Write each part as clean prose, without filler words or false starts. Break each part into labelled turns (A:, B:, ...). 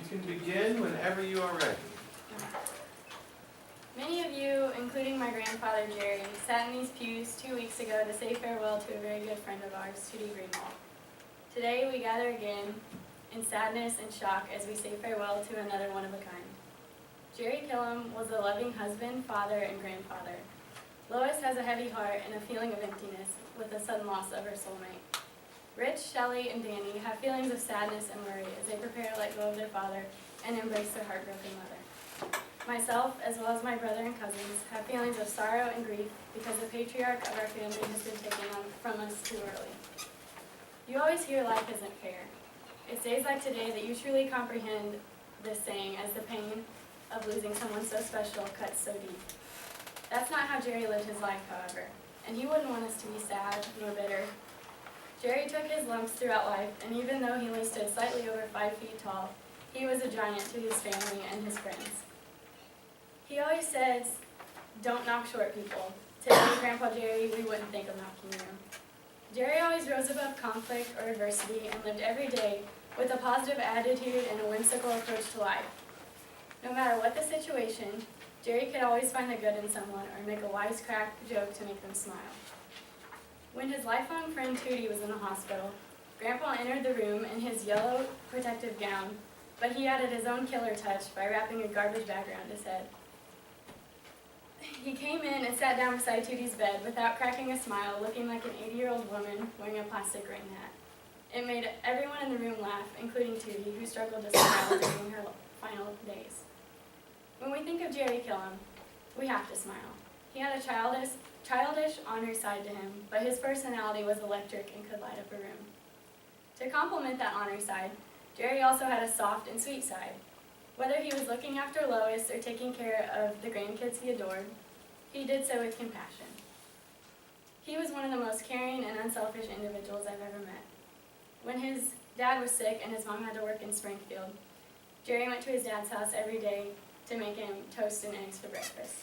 A: can begin whenever you are ready.
B: Many of you, including my grandfather Jerry, sat in these pews 2 weeks ago to say farewell to a very good friend of ours, Tootie Greenwald. Today we gather again in sadness and shock as we say farewell to another one of a kind. Jerry Killam was a loving husband, father, and grandfather. Lois has a heavy heart and a feeling of emptiness with the sudden loss of her soulmate. Rich, Shelley, and Danny have feelings of sadness and worry as they prepare to let go of their father and embrace their heartbroken mother. Myself, as well as my brother and cousins, have feelings of sorrow and grief because the patriarch of our family has been taken from us too early. You always hear life isn't fair. It's days like today that you truly comprehend this saying as the pain of losing someone so special cuts so deep. That's not how Jerry lived his life, however, and he wouldn't want us to be sad nor bitter. Jerry took his lumps throughout life, and even though he only stood slightly over 5 feet tall, he was a giant to his family and his friends. He always says, "Don't knock short people." Today, Grandpa Jerry, we wouldn't think of knocking you. Jerry always rose above conflict or adversity and lived every day with a positive attitude and a whimsical approach to life. No matter what the situation, Jerry could always find the good in someone or make a wisecrack joke to make them smile. When his lifelong friend Tootie was in the hospital, Grandpa entered the room in his yellow protective gown, but he added his own killer touch by wrapping a garbage bag around his head. He came in and sat down beside Tootie's bed without cracking a smile, looking like an 80-year-old woman wearing a plastic rain hat. It made everyone in the room laugh, including Tootie, who struggled to smile during her final days. When we think of Jerry Killam, we have to smile. He had a childish, honor side to him, but his personality was electric and could light up a room. To complement that honor side, Jerry also had a soft and sweet side. Whether he was looking after Lois or taking care of the grandkids he adored, he did so with compassion. He was one of the most caring and unselfish individuals I've ever met. When his dad was sick and his mom had to work in Springfield, Jerry went to his dad's house every day to make him toast and eggs for breakfast.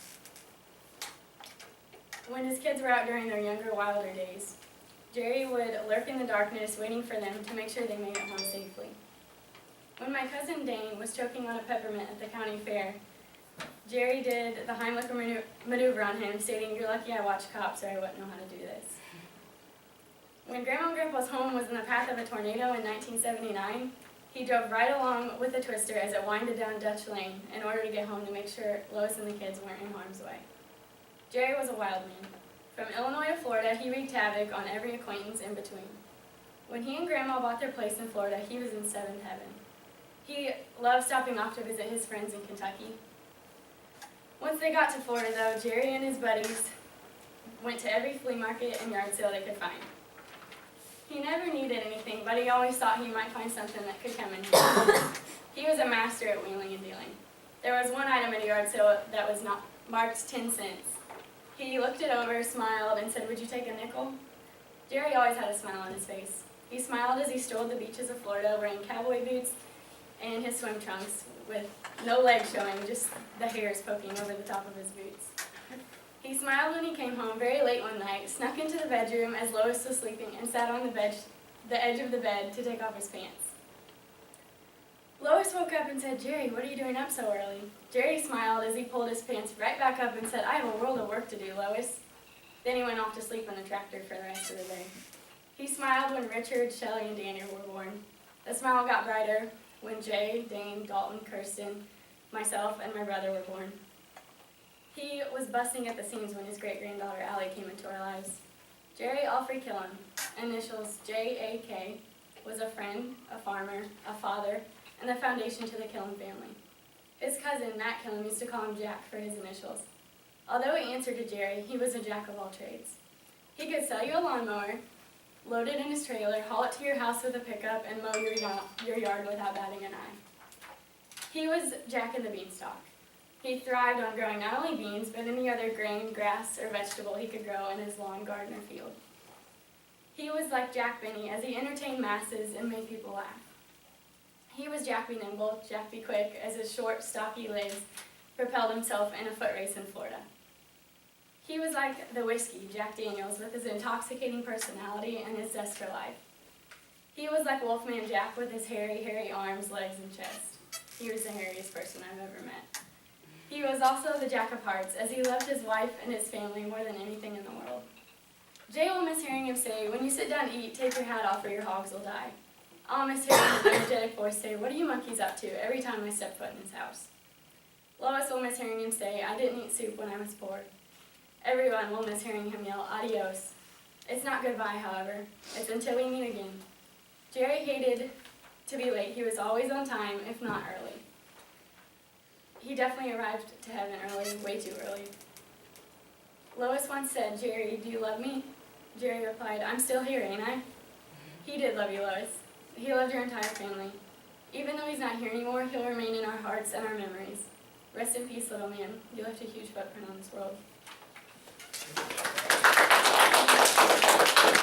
B: When his kids were out during their younger, wilder days, Jerry would lurk in the darkness waiting for them to make sure they made it home safely. When my cousin Dane was choking on a peppermint at the county fair, Jerry did the Heimlich maneuver on him, stating, "You're lucky I watch cops or I wouldn't know how to do this." When Grandma and Grandpa's home was in the path of a tornado in 1979, he drove right along with the twister as it winded down Dutch Lane in order to get home to make sure Lois and the kids weren't in harm's way. Jerry was a wild man. From Illinois to Florida, he wreaked havoc on every acquaintance in between. When he and Grandma bought their place in Florida, he was in seventh heaven. He loved stopping off to visit his friends in Kentucky. Once they got to Florida, though, Jerry and his buddies went to every flea market and yard sale they could find. He never needed anything, but he always thought he might find something that could come in handy. He was a master at wheeling and dealing. There was one item at a yard sale that was not marked 10 cents. He looked it over, smiled, and said, "Would you take a nickel?" Jerry always had a smile on his face. He smiled as he strolled the beaches of Florida wearing cowboy boots and his swim trunks with no legs showing, just the hairs poking over the top of his boots. He smiled when he came home very late one night, snuck into the bedroom as Lois was sleeping, and sat on the edge of the bed to take off his pants. Lois woke up and said, "Jerry, what are you doing up so early?" Jerry smiled as he pulled his pants right back up and said, "I have a world of work to do, Lois." Then he went off to sleep in the tractor for the rest of the day. He smiled when Richard, Shelley, and Daniel were born. The smile got brighter when Jay, Dane, Dalton, Kirsten, myself, and my brother were born. He was busting at the seams when his great-granddaughter Allie came into our lives. Jerry Alfred Killam, initials J.A.K., was a friend, a farmer, a father, and the foundation to the Killam family. His cousin, Matt Killam, used to call him Jack for his initials. Although he answered to Jerry, he was a jack of all trades. He could sell you a lawnmower, load it in his trailer, haul it to your house with a pickup, and mow your yard without batting an eye. He was Jack in the Beanstalk. He thrived on growing not only beans, but any other grain, grass, or vegetable he could grow in his lawn, garden, or field. He was like Jack Benny as he entertained masses and made people laugh. He was Jack Be Nimble, Jack Be Quick, as his short, stocky legs propelled himself in a foot race in Florida. He was like the whiskey, Jack Daniels, with his intoxicating personality and his zest for life. He was like Wolfman Jack with his hairy arms, legs, and chest. He was the hairiest person I've ever met. He was also the jack of hearts, as he loved his wife and his family more than anything in the world. Jay will miss hearing him say, "When you sit down to eat, take your hat off or your hogs will die." I'll miss hearing his energetic voice say, "What are you monkeys up to?" every time I step foot in his house. Lois will miss hearing him say, "I didn't eat soup when I was poor." Everyone will miss hearing him yell, "Adios." It's not goodbye, however. It's until we meet again. Jerry hated to be late. He was always on time, if not early. He definitely arrived to heaven early, way too early. Lois once said, "Jerry, do you love me?" Jerry replied, "I'm still here, ain't I?" He did love you, Lois. He loved your entire family. Even though he's not here anymore, he'll remain in our hearts and our memories. Rest in peace, little man. You left a huge footprint on this world.